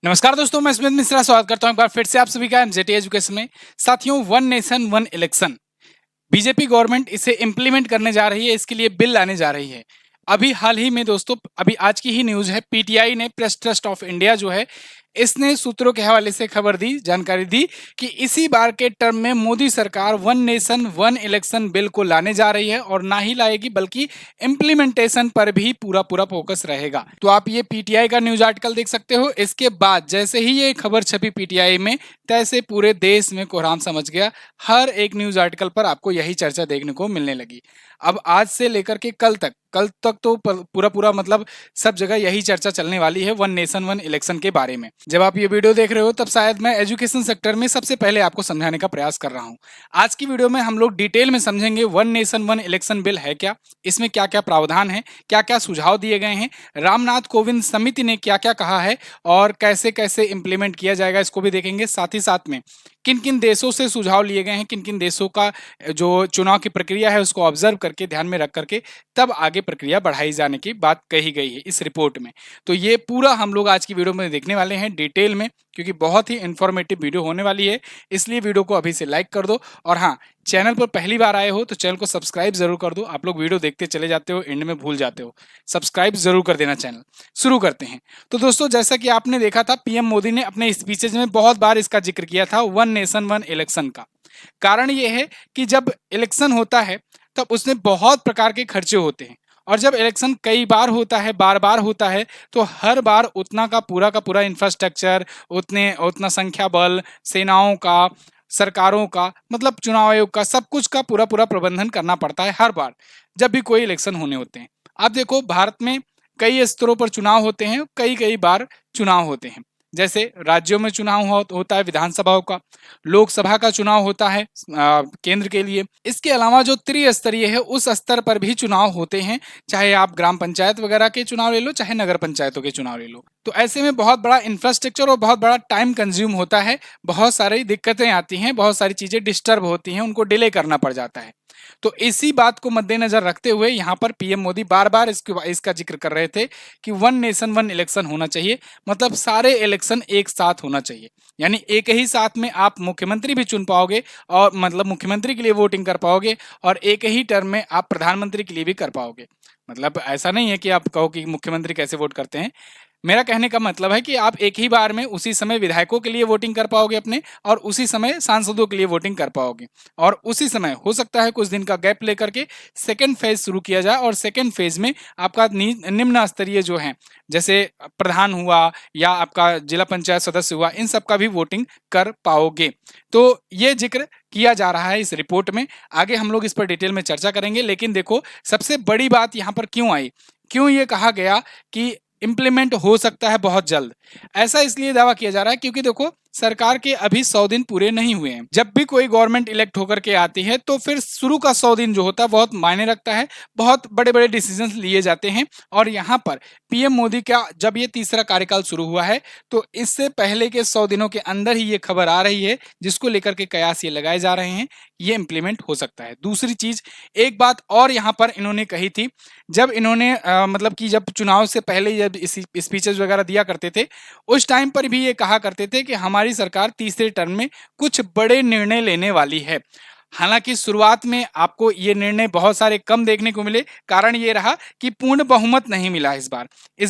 नमस्कार दोस्तों, मैं स्मित मिश्रा स्वागत करता हूं एक बार फिर से आप सभी का एमजेटी एजुकेशन में। साथियों, one nation one election BJP government इसे इम्प्लीमेंट करने जा रही है, इसके लिए बिल लाने जा रही है। अभी हाल ही में दोस्तों, अभी आज की ही न्यूज है, पीटीआई ने प्रेस ट्रस्ट ऑफ इंडिया जो है, इसने सूत्रों के हवाले से खबर दी, जानकारी दी कि इसी बार के टर्म में मोदी सरकार one nation one election bill को लाने जा रही है और ना ही लाएगी बल्कि इम्प्लीमेंटेशन पर भी पूरा पूरा फोकस रहेगा। तो आप ये पीटीआई का न्यूज आर्टिकल देख सकते हो। इसके बाद जैसे ही ये खबर छपी पीटीआई में, तैसे पूरे देश में कोहराम समझ गया। हर एक न्यूज आर्टिकल पर आपको यही चर्चा देखने को मिलने लगी। अब आज से लेकर के कल तक तो पूरा पूरा मतलब सब जगह यही चर्चा चलने वाली है वन नेशन वन इलेक्शन के बारे में। जब आप ये वीडियो देख रहे हो तब शायद मैं एजुकेशन सेक्टर में सबसे पहले आपको समझाने का प्रयास कर रहा हूँ। आज की वीडियो में हम लोग डिटेल में समझेंगे one nation one election bill है क्या, इसमें क्या क्या प्रावधान है, क्या क्या सुझाव दिए गए हैं, रामनाथ कोविंद समिति ने क्या क्या कहा है और कैसे कैसे इंप्लीमेंट किया जाएगा, इसको भी देखेंगे। साथ ही साथ में किन किन देशों से सुझाव लिए गए हैं, किन किन देशों का जो चुनाव की प्रक्रिया है उसको ऑब्जर्व करके ध्यान में रख करके तब आगे प्रक्रिया बढ़ाई जाने की बात कही गई है इस रिपोर्ट में। तो ये पूरा हम लोग आज की वीडियो में देखने वाले हैं डिटेल में, क्योंकि बहुत ही इंफॉर्मेटिव वीडियो होने वाली है। इसलिए वीडियो को अभी से लाइक कर दो और हाँ, चैनल पर पहली बार आए हो तो चैनल को सब्सक्राइब जरूर कर दो। आप लोग वीडियो देखते चले जाते हो, एंड में भूल जाते हो, सब्सक्राइब जरूर कर देना चैनल। शुरू करते हैं। तो दोस्तों, जैसा कि आपने देखा था, पीएम मोदी ने अपने स्पीचेज में बहुत बार इसका जिक्र किया था वन नेशन वन इलेक्शन का। कारण ये है कि जब इलेक्शन होता है तब उसमें बहुत प्रकार के खर्चे होते हैं, और जब इलेक्शन कई बार होता है, बार बार होता है, तो हर बार उतना का पूरा इंफ्रास्ट्रक्चर, उतना संख्या बल, सेनाओं का, सरकारों का, मतलब चुनाव आयोग का, सब कुछ का पूरा पूरा प्रबंधन करना पड़ता है हर बार जब भी कोई इलेक्शन होने होते हैं। आप देखो, भारत में कई स्तरों पर चुनाव होते हैं, कई कई बार चुनाव होते हैं। जैसे राज्यों में चुनाव होता है विधानसभाओं का, लोकसभा का चुनाव होता है केंद्र के लिए। इसके अलावा जो त्रिस्तरीय है उस स्तर पर भी चुनाव होते हैं, चाहे आप ग्राम पंचायत वगैरह के चुनाव ले लो, चाहे नगर पंचायतों के चुनाव ले लो। तो ऐसे में बहुत बड़ा इंफ्रास्ट्रक्चर और बहुत बड़ा टाइम कंज्यूम होता है, बहुत सारी दिक्कतें आती हैं, बहुत सारी चीजें डिस्टर्ब होती हैं, उनको डिले करना पड़ जाता है। तो इसी बात को मद्देनजर रखते हुए यहाँ पर पीएम मोदी बार बार इसका जिक्र कर रहे थे कि वन नेशन वन इलेक्शन होना चाहिए, मतलब सारे इलेक्शन एक साथ होना चाहिए। यानी एक ही साथ में आप मुख्यमंत्री भी चुन पाओगे, और मतलब मुख्यमंत्री के लिए वोटिंग कर पाओगे, और एक ही टर्म में आप प्रधानमंत्री के लिए भी कर पाओगे। मतलब ऐसा नहीं है कि आप कहो कि मुख्यमंत्री कैसे वोट करते हैं। मेरा कहने का मतलब है कि आप एक ही बार में उसी समय विधायकों के लिए वोटिंग कर पाओगे अपने, और उसी समय सांसदों के लिए वोटिंग कर पाओगे, और उसी समय हो सकता है कुछ दिन का गैप लेकर के सेकेंड फेज शुरू किया जाए, और सेकेंड फेज में आपका निम्न स्तरीय जो है, जैसे प्रधान हुआ या आपका जिला पंचायत सदस्य हुआ, इन सब का भी वोटिंग कर पाओगे। तो ये जिक्र किया जा रहा है इस रिपोर्ट में। आगे हम लोग इस पर डिटेल में चर्चा करेंगे, लेकिन देखो, सबसे बड़ी बात यहाँ पर क्यों आई, क्यों ये कहा गया कि इंप्लीमेंट हो सकता है बहुत जल्द। ऐसा इसलिए दावा किया जा रहा है क्योंकि देखो, सरकार के अभी 100 दिन पूरे नहीं हुए हैं। जब भी कोई गवर्नमेंट इलेक्ट होकर के आती है तो फिर शुरू का 100 दिन जो होता है बहुत मायने रखता है, बहुत बड़े बड़े डिसीजंस लिए जाते हैं। और यहाँ पर पीएम मोदी का जब ये तीसरा कार्यकाल शुरू हुआ है, तो इससे पहले के 100 दिनों के अंदर ही ये खबर आ रही है, जिसको लेकर के कयास ये लगाए जा रहे हैं, ये इंप्लीमेंट हो सकता है। दूसरी चीज, एक बात और यहाँ पर इन्होंने कही थी, जब इन्होंने मतलब कि जब चुनाव से पहले जब स्पीचेस वगैरह दिया करते थे, उस टाइम पर भी ये कहा करते थे कि हमारी सरकार तीसरे टर्म में कुछ बड़े निर्णय लेने वाली है। हालांकि शुरुआत में आपको ये निर्णय बहुत सारे कम देखने को मिले। कारण ये रहा कि पूर्ण बहुमत नहीं मिला इस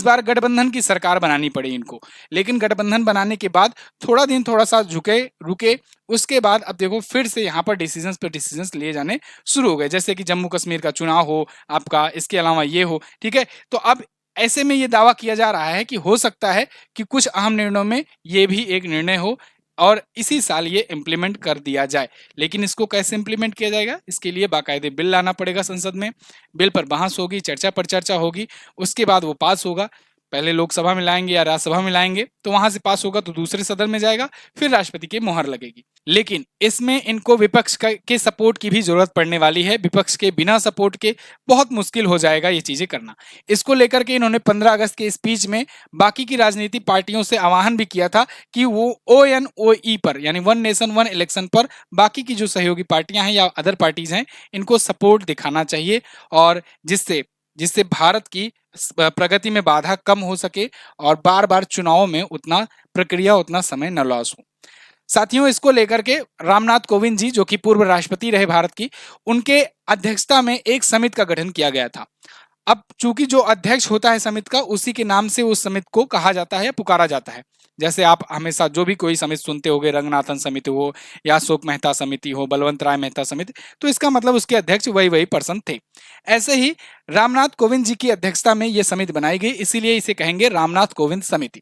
बार गठबंधन की सरकार बनानी पड़ी इनको। लेकिन गठबंधन बनाने के बाद थोड़ा दिन थोड़ा सा झुके रुके, उसके बाद अब देखो फिर से यहाँ पर डिसीजंस पे डिसीजंस लिए जाने शुरू हो गए, जैसे कि जम्मू कश्मीर का चुनाव हो आपका, इसके अलावा ये हो, ठीक है। तो अब ऐसे में ये दावा किया जा रहा है कि हो सकता है कि कुछ अहम निर्णयों में ये भी एक निर्णय हो और इसी साल ये इम्प्लीमेंट कर दिया जाए। लेकिन इसको कैसे इम्प्लीमेंट किया जाएगा, इसके लिए बाकायदे बिल लाना पड़ेगा संसद में। बिल पर बहस होगी, चर्चा पर चर्चा होगी, उसके बाद वो पास होगा। पहले लोकसभा में लाएंगे या राज्यसभा में लाएंगे, तो वहां से पास होगा तो दूसरे सदन में जाएगा, फिर राष्ट्रपति की मोहर लगेगी। लेकिन इसमें इनको विपक्ष के सपोर्ट की भी जरूरत पड़ने वाली है। विपक्ष के बिना सपोर्ट के बहुत मुश्किल हो जाएगा ये चीजें करना। इसको लेकर के इन्होंने 15 अगस्त के स्पीच में बाकी की राजनीतिक पार्टियों से आह्वान भी किया था कि वो ONOE पर, यानी वन नेशन वन इलेक्शन पर, बाकी की जो सहयोगी पार्टियां हैं या अदर पार्टीज हैं, इनको सपोर्ट दिखाना चाहिए, और जिससे भारत की प्रगति में बाधा कम हो सके और बार बार चुनावों में उतना प्रक्रिया उतना समय न लॉस हो। साथियों, इसको लेकर के रामनाथ कोविंद जी, जो कि पूर्व राष्ट्रपति रहे भारत की, उनके अध्यक्षता में एक समिति का गठन किया गया था। अब चूंकि जो अध्यक्ष होता है समिति का, उसी के नाम से उस समिति को कहा जाता है, पुकारा जाता है। जैसे आप हमेशा जो भी कोई समिति सुनते होंगे, रंगनाथन समिति हो या अशोक मेहता समिति हो, बलवंत राय मेहता समिति, तो इसका मतलब उसके अध्यक्ष वही वही पर्सन थे। ऐसे ही रामनाथ कोविंद जी की अध्यक्षता में यह समिति बनाई गई, इसीलिए इसे कहेंगे रामनाथ कोविंद समिति।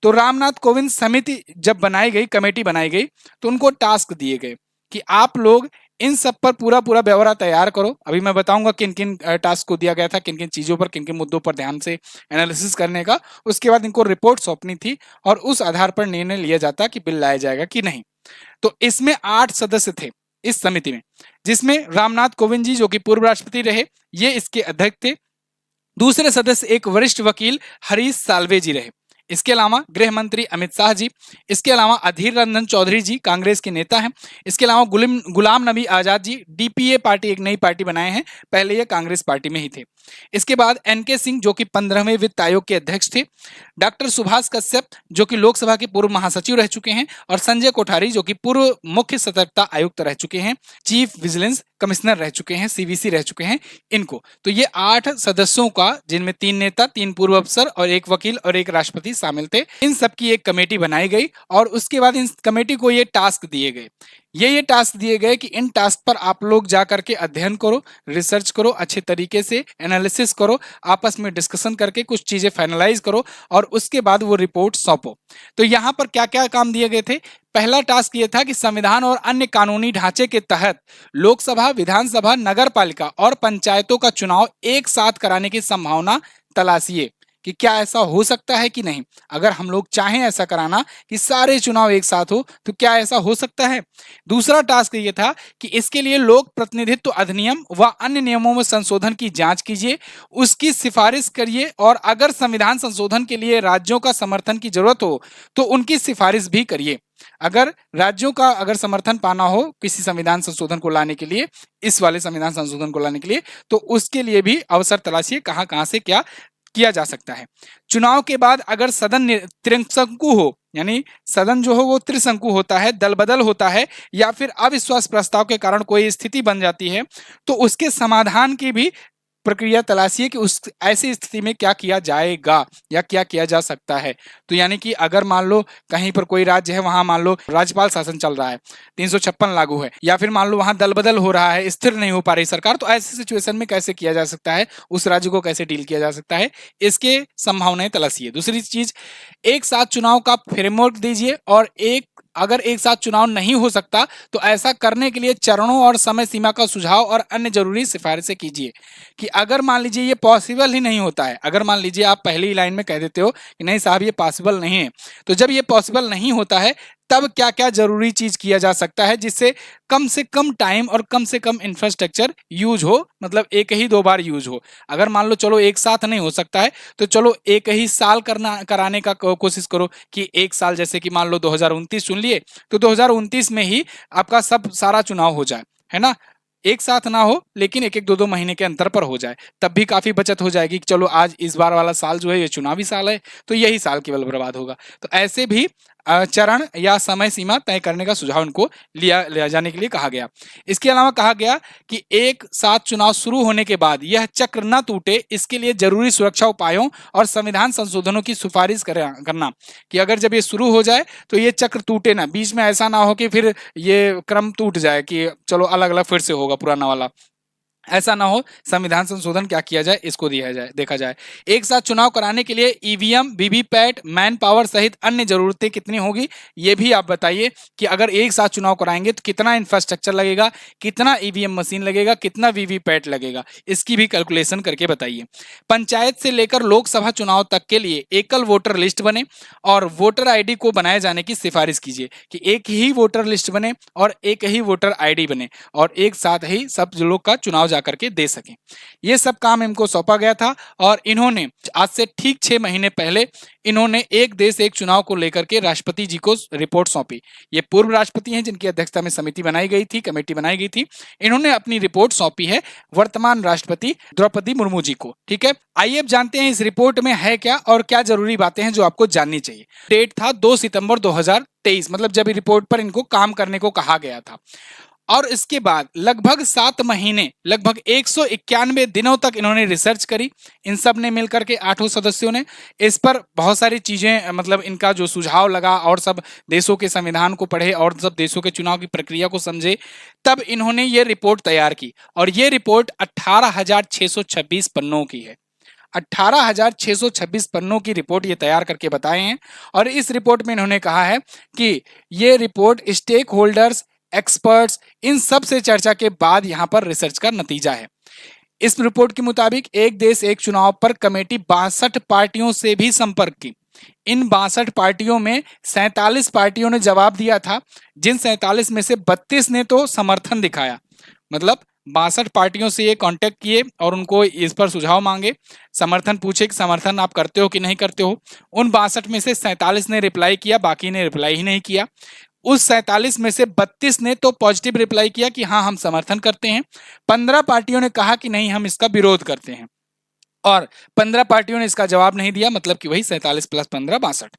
तो रामनाथ कोविंद समिति जब बनाई गई, कमेटी बनाई गई, तो उनको टास्क दिए गए कि आप लोग इन सब पर पूरा पूरा ब्यौरा तैयार करो। अभी मैं बताऊंगा किन किन टास्क को दिया गया था, किन किन चीजों पर, किन किन मुद्दों पर ध्यान से एनालिसिस करने का। उसके बाद इनको रिपोर्ट सौंपनी थी और उस आधार पर निर्णय लिया जाता कि बिल लाया जाएगा कि नहीं। तो इसमें 8 सदस्य थे इस समिति में, जिसमें रामनाथ कोविंद जी, जो कि पूर्व राष्ट्रपति रहे, ये इसके अध्यक्ष थे। दूसरे सदस्य एक वरिष्ठ वकील हरीश साल्वे जी रहे। इसके अलावा गृह मंत्री अमित शाह जी, इसके अलावा अधीर रंजन चौधरी जी कांग्रेस के नेता हैं, इसके अलावा गुलाम नबी आजाद जी, डीपीए पार्टी एक नई पार्टी बनाए हैं, पहले ये कांग्रेस पार्टी में ही थे। इसके बाद एनके सिंह, जो कि 15वें वित्त आयोग के अध्यक्ष थे, डॉक्टर सुभाष कश्यप, जो कि लोकसभा के पूर्व महासचिव रह चुके हैं, और संजय कोठारी, जो कि पूर्व मुख्य सतर्कता आयुक्त रह चुके हैं, चीफ विजिलेंस कमिश्नर रह चुके हैं, सीवीसी रह चुके हैं, इनको। तो ये 8 सदस्यों का, जिनमें 3 नेता, 3 पूर्व अफसर और एक वकील और एक राष्ट्रपति शामिल थे, इन सब की एक कमेटी बनाई गई। और उसके बाद इन कमेटी को ये टास्क दिए गए, ये टास्क दिए गए कि इन टास्क पर आप लोग जा करके अध्ययन करो, रिसर्च करो, अच्छे तरीके से एनालिसिस करो, आपस में डिस्कशन करके कुछ चीजें फाइनलाइज करो और उसके बाद वो रिपोर्ट सौंपो। तो यहाँ पर क्या क्या काम दिए गए थे? पहला टास्क ये था कि संविधान और अन्य कानूनी ढांचे के तहत लोकसभा, विधानसभा, नगर पालिका और पंचायतों का चुनाव एक साथ कराने की संभावना तलाशिए कि क्या ऐसा हो सकता है कि नहीं। अगर हम लोग चाहें ऐसा कराना कि सारे चुनाव एक साथ हो, तो क्या ऐसा हो सकता है? दूसरा टास्क ये था कि इसके लिए लोक प्रतिनिधित्व अधिनियम व अन्य नियमों में संशोधन की जांच कीजिए, उसकी सिफारिश करिए, और अगर संविधान संशोधन के लिए राज्यों का समर्थन की जरूरत हो तो उनकी सिफारिश भी करिए। अगर राज्यों का अगर समर्थन पाना हो किसी संविधान संशोधन को लाने के लिए, इस वाले संविधान संशोधन को लाने के लिए, तो उसके लिए भी अवसर तलाशिए, कहां कहां से क्या किया जा सकता है। चुनाव के बाद अगर सदन त्रिशंकु हो, यानी सदन जो हो वो त्रिशंकु होता है, दल बदल होता है, या फिर अविश्वास प्रस्ताव के कारण कोई स्थिति बन जाती है, तो उसके समाधान की भी प्रक्रिया तलाशिए कि उस ऐसी स्थिति में क्या किया जाएगा या क्या किया जा सकता है। तो यानी कि अगर मान लो कहीं पर कोई राज्य है, वहां मान लो राज्यपाल शासन चल रहा है, 356 लागू है, या फिर मान लो वहां दल बदल हो रहा है, स्थिर नहीं हो पा रही सरकार, तो ऐसी सिचुएशन में कैसे किया जा सकता है, उस राज्य को कैसे डील किया जा सकता है, इसके संभावनाएं तलाशिए। दूसरी चीज, एक साथ चुनाव का फ्रेमवर्क दीजिए, और अगर एक साथ चुनाव नहीं हो सकता तो ऐसा करने के लिए चरणों और समय सीमा का सुझाव और अन्य जरूरी सिफारिशें कीजिए। कि अगर मान लीजिए ये पॉसिबल ही नहीं होता है, अगर मान लीजिए आप पहली लाइन में कह देते हो कि नहीं साहब ये पॉसिबल नहीं है, तो जब ये पॉसिबल नहीं होता है तब क्या क्या जरूरी चीज किया जा सकता है जिससे कम से कम टाइम और कम से कम इंफ्रास्ट्रक्चर यूज हो, मतलब एक ही 2 बार यूज हो। अगर मान लो चलो एक साथ नहीं हो सकता है तो चलो एक ही साल कराने का कोशिश करो कि एक साल, जैसे कि मान लो 2029 चुन लिए, तो 2029 में ही आपका सब सारा चुनाव हो जाए, है ना। एक साथ ना हो लेकिन एक 2 महीने के अंतर पर हो जाए, तब भी काफी बचत हो जाएगी कि चलो आज इस बार वाला साल जो है ये चुनावी साल है, तो यही साल केवल बर्बाद होगा। तो ऐसे भी चरण या समय सीमा तय करने का सुझाव उनको लिया जाने के लिए कहा गया। इसके अलावा कहा गया कि एक साथ चुनाव शुरू होने के बाद यह चक्र न टूटे, इसके लिए जरूरी सुरक्षा उपायों और संविधान संशोधनों की सिफारिश करना, कि अगर जब ये शुरू हो जाए तो ये चक्र टूटे ना, बीच में ऐसा ना हो कि फिर ये क्रम टूट जाए कि चलो अलग अलग फिर से होगा पुराना वाला, ऐसा ना हो। संविधान संशोधन क्या किया जाए इसको देखा जाए। एक साथ चुनाव कराने के लिए ईवीएम, वीवीपैट, मैन पावर सहित अन्य जरूरतें कितनी होगी, ये भी आप बताइए कि अगर एक साथ चुनाव कराएंगे तो कितना इंफ्रास्ट्रक्चर लगेगा, कितना ईवीएम मशीन लगेगा, कितना वीवीपैट लगेगा, इसकी भी कैलकुलेशन करके बताइए। पंचायत से लेकर लोकसभा चुनाव तक के लिए एकल वोटर लिस्ट बने और वोटर आईडी को बनाए जाने की सिफारिश कीजिए, कि एक ही वोटर लिस्ट बने और एक ही वोटर आईडी बने और एक साथ ही सब लोग का चुनाव जाकर के दे सकें। ये सब काम इनको सौंपा गया था और इन्होंने आज से ठीक 6 महीने पहले इन्होंने एक देश एक चुनाव को लेकर के राष्ट्रपति जी को रिपोर्ट सौंपी। ये पूर्व राष्ट्रपति हैं जिनकी अध्यक्षता में समिति बनाई गई थी, कमेटी बनाई गई थी। इन्होंने अपनी रिपोर्ट सौंपी है वर्तमान राष्ट्रपति द्रौपदी मुर्मू जी को। ठीक है, आइए अब जानते हैं इस रिपोर्ट में है क्या और क्या जरूरी बातें हैं जो आपको जाननी चाहिए। डेट था 2 सितंबर 2023, मतलब जब रिपोर्ट पर इनको काम करने को कहा गया था। और इसके बाद लगभग 7 महीने, लगभग 191 दिनों तक इन्होंने रिसर्च करी। इन सब ने मिलकर के 8 सदस्यों ने इस पर बहुत सारी चीजें, मतलब इनका जो सुझाव लगा और सब देशों के संविधान को पढ़े और सब देशों के चुनाव की प्रक्रिया को समझे, तब इन्होंने ये रिपोर्ट तैयार की। और ये रिपोर्ट 18,626 पन्नों की है। 18,626 पन्नों की रिपोर्ट ये तैयार करके बताए हैं। और इस रिपोर्ट में इन्होंने कहा है कि ये रिपोर्ट स्टेक होल्डर्स, एक्सपर्ट्स, इन सब से चर्चा के बाद यहां पर रिसर्च का नतीजा है। इस रिपोर्ट के मुताबिक एक देश एक चुनाव पर कमेटी 62 पार्टियों से भी संपर्क की। इन 62 पार्टियों में 47 पार्टियों ने जवाब दिया था, जिन 47 में से 32 ने तो समर्थन दिखाया। मतलब 62 पार्टियों से ये कांटेक्ट किए और उनको इस पर सुझाव मांगे, समर्थन पूछे कि समर्थन आप करते हो कि नहीं करते हो। उन 62 में से 47 ने रिप्लाई किया, बाकी ने रिप्लाई ही नहीं किया। उस 47 में से 32 ने तो पॉजिटिव रिप्लाई किया कि हाँ हम समर्थन करते हैं। 15 पार्टियों ने कहा कि नहीं हम इसका विरोध करते हैं और 15 पार्टियों ने इसका जवाब नहीं दिया, मतलब कि वही 47 प्लस 15 62।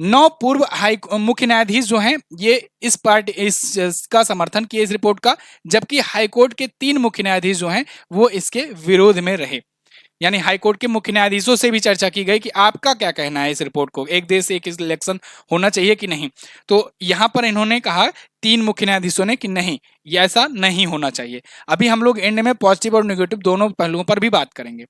9 पूर्व मुख्य न्यायाधीश जो हैं ये इसका समर्थन किए इस रिपोर्ट का, जबकि हाईकोर्ट के 3 मुख्य न्यायाधीश जो हैं वो इसके विरोध में रहे। यानी हाईकोर्ट के मुख्य न्यायाधीशों से भी चर्चा की गई कि आपका क्या कहना है इस रिपोर्ट को, एक देश एक इलेक्शन होना चाहिए कि नहीं। तो यहां पर इन्होंने कहा 3 मुख्य न्यायाधीशों ने कि नहीं, ये ऐसा नहीं होना चाहिए। अभी हम लोग एंड में पॉजिटिव और नेगेटिव दोनों पहलुओं पर भी बात करेंगे।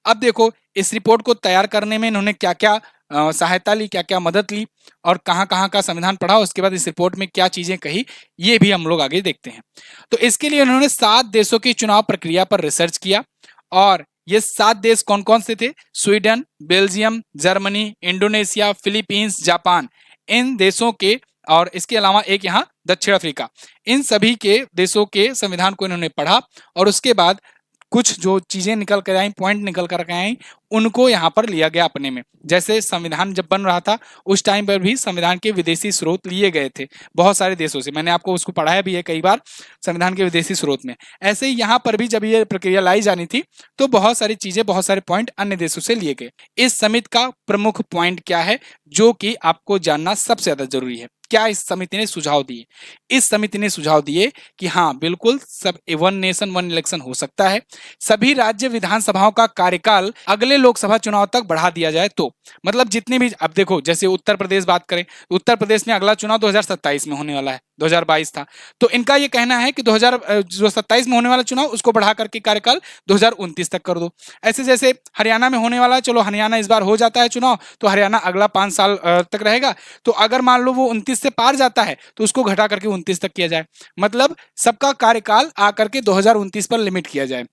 अब देखो इस रिपोर्ट को तैयार करने में इन्होंने क्या क्या सहायता ली, क्या क्या मदद ली और कहाँ कहाँ का संविधान पढ़ा, उसके बाद इस रिपोर्ट में क्या चीजें कही, ये भी हम लोग आगे देखते हैं। तो इसके लिए उन्होंने 7 देशों की चुनाव प्रक्रिया पर रिसर्च किया। और ये 7 देश कौन कौन से थे? Sweden, Belgium, Germany, Indonesia, Philippines, Japan, इन देशों के, और इसके अलावा एक यहाँ दक्षिण अफ्रीका, इन सभी के देशों के संविधान को इन्होंने पढ़ा और उसके बाद कुछ जो चीजें निकल कर आई, पॉइंट निकल कर आई, उनको यहाँ पर लिया गया अपने में। जैसे संविधान जब बन रहा था उस टाइम पर भी संविधान के विदेशी स्रोत लिए गए थे बहुत सारे देशों से, मैंने आपको उसको पढ़ाया भी है कई बार संविधान के विदेशी स्रोत में। ऐसे ही यहाँ पर भी जब ये प्रक्रिया लाई जानी थी तो बहुत सारी चीजें, बहुत सारे पॉइंट अन्य देशों से लिए गए। इस समिति का प्रमुख पॉइंट क्या है जो कि आपको जानना सबसे ज्यादा जरूरी है? क्या इस समिति ने सुझाव दिए? इस समिति ने सुझाव दिए कि हाँ बिल्कुल सब वन नेशन वन इलेक्शन हो सकता है। सभी राज्य विधानसभाओं का कार्यकाल अगले लोकसभा चुनाव तक बढ़ा दिया जाए तो, मतलब जितने भी, अब देखो जैसे उत्तर प्रदेश बात करें, उत्तर प्रदेश में अगला चुनाव 2027 में होने वाला है, 2022 था, तो इनका ये कहना है कि 2027 में होने वाला चुनाव उसको बढ़ा करके कार्यकाल 2029 तक कर दो। ऐसे जैसे हरियाणा में होने वाला है, चलो हरियाणा इस बार हो जाता है चुनाव तो हरियाणा अगला 5 साल तक रहेगा, तो अगर मान लो वो 29 से पार जाता है तो उसको घटा करके 29 तक किया जाए। मतलब सबका कार्यकाल आकर के 2029 पर लिमिट किया जाए,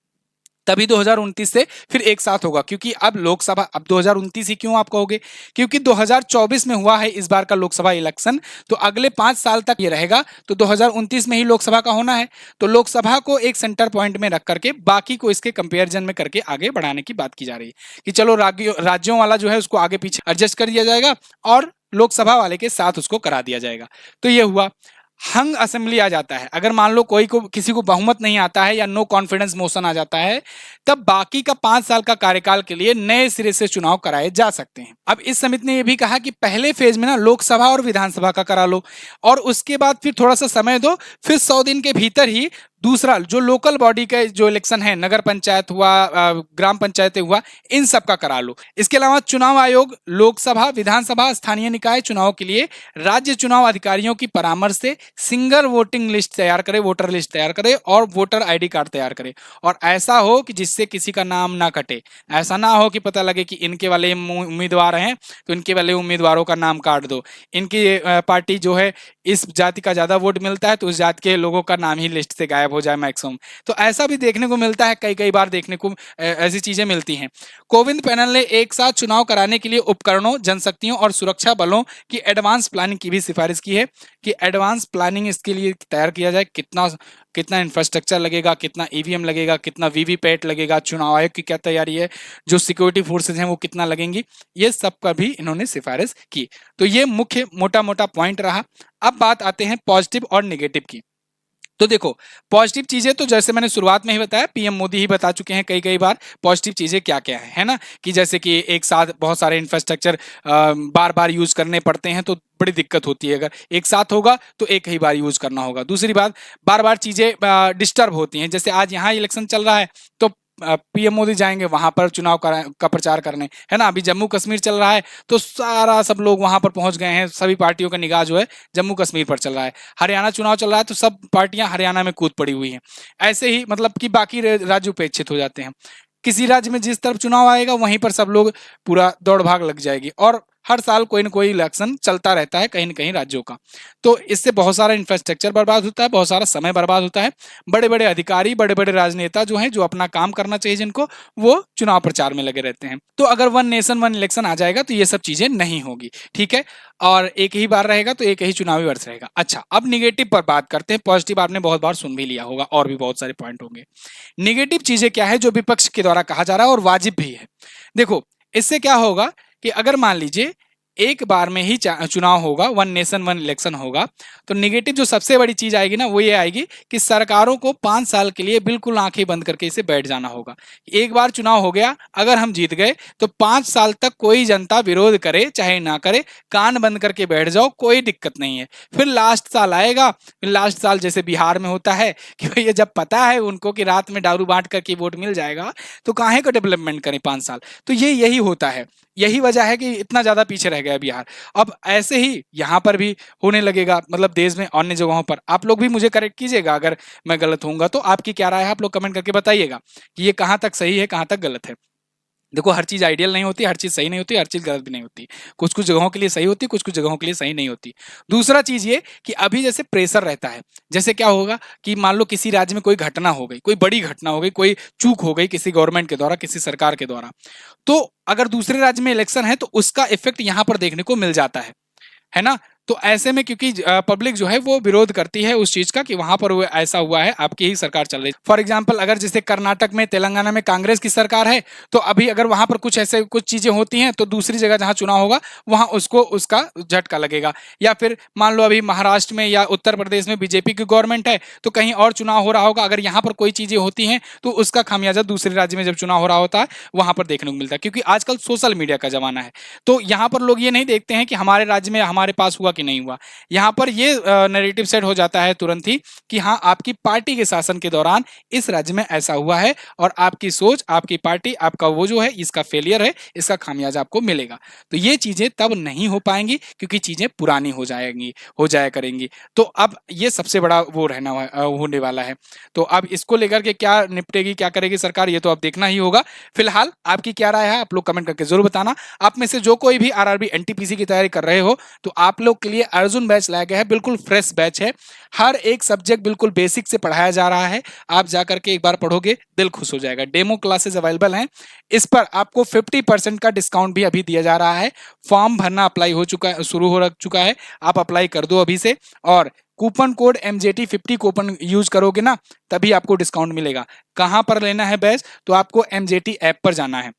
तभी 2029 से फिर एक साथ होगा। क्योंकि अब लोकसभा, अब 2029 ही क्यों आप कहोगे? क्योंकि 2024 में हुआ है इस बार का लोकसभा इलेक्शन, तो अगले 5 साल तक ये रहेगा, तो 2029 में ही लोकसभा का होना है। तो लोकसभा को एक सेंटर पॉइंट में रख करके बाकी को इसके कंपेरिजन में करके आगे बढ़ाने की बात की जा रही है कि चलो राज्यों वाला जो है उसको आगे पीछे एडजस्ट कर दिया जाएगा और लोकसभा वाले के साथ उसको करा दिया जाएगा। तो ये हुआ। हंग असेंबली आ जाता है, अगर मान लो किसी को बहुमत नहीं आता है या नो कॉन्फिडेंस मोशन आ जाता है, तब बाकी का 5 साल का कार्यकाल के लिए नए सिरे से चुनाव कराए जा सकते हैं। अब इस समिति ने यह भी कहा कि पहले फेज में ना लोकसभा और विधानसभा का करा लो और उसके बाद फिर थोड़ा सा समय दो, फिर 100 दिन के भीतर ही दूसरा जो लोकल बॉडी का जो इलेक्शन है, नगर पंचायत हुआ, ग्राम पंचायतें हुआ, इन सब का करा लो। इसके अलावा चुनाव आयोग लोकसभा, विधानसभा, स्थानीय निकाय चुनाव के लिए राज्य चुनाव अधिकारियों की परामर्श से सिंगल वोटिंग लिस्ट तैयार करे, वोटर लिस्ट तैयार करे और वोटर आईडी कार्ड तैयार करे। और ऐसा हो कि जिससे किसी का नाम ना कटे, ऐसा ना हो कि पता लगे कि इनके वाले उम्मीदवार हैं तो इनके वाले उम्मीदवारों का नाम काट दो, इनकी पार्टी जो है इस जाति का ज्यादा वोट मिलता है तो उस जाति के लोगों का नाम ही लिस्ट से गायब गायब हो जाए मैक्सिमम। तो ऐसा भी देखने को मिलता है, कई कई बार देखने को ऐसी चीजें मिलती हैं। कोविंद पैनल ने एक साथ चुनाव कराने के लिए उपकरणों, जनशक्तियों और सुरक्षा बलों की एडवांस प्लानिंग की भी सिफारिश की है कि एडवांस प्लानिंग इसके लिए तैयार किया जाए। कितना कितना इंफ्रास्ट्रक्चर लगेगा, कितना ईवीएम लगेगा, कितना वीवीपैट लगेगा, चुनाव आयोग की क्या तैयारी है, जो सिक्योरिटी फोर्सेज हैं वो कितना लगेंगी, ये सब का भी इन्होंने सिफारिश की। तो ये मुख्य मोटा मोटा पॉइंट रहा। अब बात आते हैं पॉजिटिव और निगेटिव की। तो देखो, पॉजिटिव चीजें तो जैसे मैंने शुरुआत में ही बताया, पीएम मोदी ही बता चुके हैं कई कई बार पॉजिटिव चीजें क्या क्या है ना, कि जैसे कि एक साथ बहुत सारे इंफ्रास्ट्रक्चर बार बार यूज करने पड़ते हैं तो बड़ी दिक्कत होती है। अगर एक साथ होगा तो एक ही बार यूज करना होगा। दूसरी बात, बार बार चीजें डिस्टर्ब होती हैं। जैसे आज यहाँ इलेक्शन चल रहा है तो पीएम मोदी जाएंगे वहां पर चुनाव का प्रचार करने, है ना। अभी जम्मू कश्मीर चल रहा है तो सारा सब लोग वहां पर पहुंच गए हैं, सभी पार्टियों का निगाह जो है जम्मू कश्मीर पर चल रहा है। हरियाणा चुनाव चल रहा है तो सब पार्टियां हरियाणा में कूद पड़ी हुई हैं। ऐसे ही मतलब कि बाकी राज्य उपेक्षित हो जाते हैं। किसी राज्य में जिस तरफ चुनाव आएगा वहीं पर सब लोग पूरा दौड़ भाग लग जाएगी। और हर साल कोई ना कोई इलेक्शन चलता रहता है कहीं ना कहीं राज्यों का। तो इससे बहुत सारा इंफ्रास्ट्रक्चर बर्बाद होता है, बहुत सारा समय बर्बाद होता है। बड़े बड़े अधिकारी, बड़े बड़े राजनेता जो हैं, जो अपना काम करना चाहिए जिनको, वो चुनाव प्रचार में लगे रहते हैं। तो अगर वन नेशन वन इलेक्शन आ जाएगा तो ये सब चीजें नहीं होगी, ठीक है। और एक ही बार रहेगा तो एक ही चुनावी वर्ष रहेगा। अच्छा, अब निगेटिव पर बात करते हैं। पॉजिटिव आपने बहुत बार सुन भी लिया होगा और भी बहुत सारे पॉइंट होंगे। निगेटिव चीजें क्या है जो विपक्ष के द्वारा कहा जा रहा है और वाजिब भी है। देखो, इससे क्या होगा कि अगर मान लीजिए एक बार में ही चुनाव होगा, वन नेशन वन इलेक्शन होगा, तो निगेटिव जो सबसे बड़ी चीज आएगी ना वो ये आएगी कि सरकारों को 5 साल के लिए बिल्कुल आंखें बंद करके इसे बैठ जाना होगा। एक बार चुनाव हो गया, अगर हम जीत गए तो 5 साल तक कोई जनता विरोध करे चाहे ना करे, कान बंद करके बैठ जाओ, कोई दिक्कत नहीं है। फिर लास्ट साल आएगा, फिर लास्ट साल जैसे बिहार में होता है कि भैया जब पता है उनको कि रात में दारू बांट करके वोट मिल जाएगा तो काहे को डेवलपमेंट करें 5 साल। तो ये यही होता है, यही वजह है कि इतना ज्यादा पीछे रह गया बिहार। अब ऐसे ही यहाँ पर भी होने लगेगा, मतलब देश में अन्य जगहों पर। आप लोग भी मुझे करेक्ट कीजिएगा अगर मैं गलत होऊंगा तो। आपकी क्या राय है आप लोग कमेंट करके बताइएगा कि ये कहाँ तक सही है, कहाँ तक गलत है। देखो, हर चीज आइडियल नहीं होती, हर चीज सही नहीं होती, हर चीज गलत भी नहीं होती। कुछ कुछ जगहों के लिए सही होती, कुछ कुछ जगहों के लिए सही नहीं होती। दूसरा चीज ये कि अभी जैसे प्रेशर रहता है, जैसे क्या होगा कि मान लो किसी राज्य में कोई घटना हो गई, कोई बड़ी घटना हो गई, कोई चूक हो गई किसी गवर्नमेंट के द्वारा, किसी सरकार के द्वारा, तो अगर दूसरे राज्य में इलेक्शन है तो उसका इफेक्ट यहाँ पर देखने को मिल जाता है ना। तो ऐसे में क्योंकि पब्लिक जो है वो विरोध करती है उस चीज का कि वहां पर वो ऐसा हुआ है, आपकी ही सरकार चल रही है। फॉर एग्जांपल, अगर जैसे कर्नाटक में, तेलंगाना में कांग्रेस की सरकार है तो अभी अगर वहां पर कुछ ऐसे कुछ चीजें होती हैं तो दूसरी जगह जहां चुनाव होगा वहां उसको उसका झटका लगेगा। या फिर मान लो अभी महाराष्ट्र में या उत्तर प्रदेश में बीजेपी की गवर्नमेंट है तो कहीं और चुनाव हो रहा होगा, अगर यहाँ पर कोई चीजें होती हैं तो उसका खामियाजा दूसरे राज्य में जब चुनाव हो रहा होता है वहां पर देखने को मिलता है। क्योंकि आजकल सोशल मीडिया का जमाना है तो यहाँ पर लोग ये नहीं देखते हैं कि हमारे राज्य में हमारे पास हुआ कि नहीं हुआ। यहाँ पर ये नैरेटिव सेट हो जाता है तुरंत ही कि हाँ, आपकी पार्टी के शासन के दौरान इस राज्य में ऐसा हुआ है और आपकी सोच, आपकी पार्टी, आपका वो जो है इसका फेलियर है, इसका खामियाजा आपको मिलेगा। तो ये चीजें तब नहीं हो पाएंगी क्योंकि चीजें पुरानी हो जाएंगी, हो जाया करेंगी। तो अब ये सबसे बड़ा वो रहना होने वाला है। तो अब इसको लेकर के क्या निपटेगी, क्या करेगी सरकार, ये तो अब देखना ही होगा। फिलहाल आपकी क्या राय है आप लोग कमेंट करके जरूर बताना। आप में से जो कोई भी आरआरबी एनटीपीसी की तैयारी कर रहे हो तो आप लोग के लिए अर्जुन बैच लाया गया है, बिल्कुल फ्रेश बैच है। हर एक सब्जेक्ट बिल्कुल बेसिक से पढ़ाया जा रहा है। आप जाकर के एक बार पढ़ोगे दिल खुश हो जाएगा। डेमो क्लासेस अवेलेबल हैं, इस पर आपको 50% का डिस्काउंट भी अभी दिया जा रहा है। फॉर्म भरना अप्लाई हो चुका है, शुरू हो चुका है, आप अप्लाई कर दो अभी से। और coupon code MJT50 coupon use करोगे ना तभी आपको डिस्काउंट मिलेगा। कहां पर लेना है बैच, तो आपको MJT ऐप पर जाना है।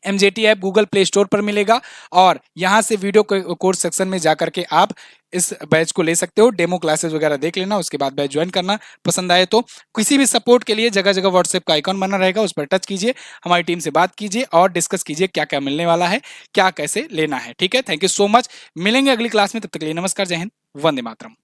MJT app Google play store पर मिलेगा और यहां से वीडियो कोर्स सेक्शन में जाकर के आप इस बैच को ले सकते हो। डेमो क्लासेस वगैरह देख लेना, उसके बाद बैच ज्वाइन करना। पसंद आए तो किसी भी सपोर्ट के लिए जगह जगह व्हाट्सएप का आइकॉन बना रहेगा, उस पर टच कीजिए, हमारी टीम से बात कीजिए और डिस्कस कीजिए क्या क्या मिलने वाला है, क्या कैसे लेना है। ठीक है, थैंक यू सो मच। मिलेंगे अगली क्लास में, तब तक के लिए नमस्कार, जय हिंद, वंदे मातरम।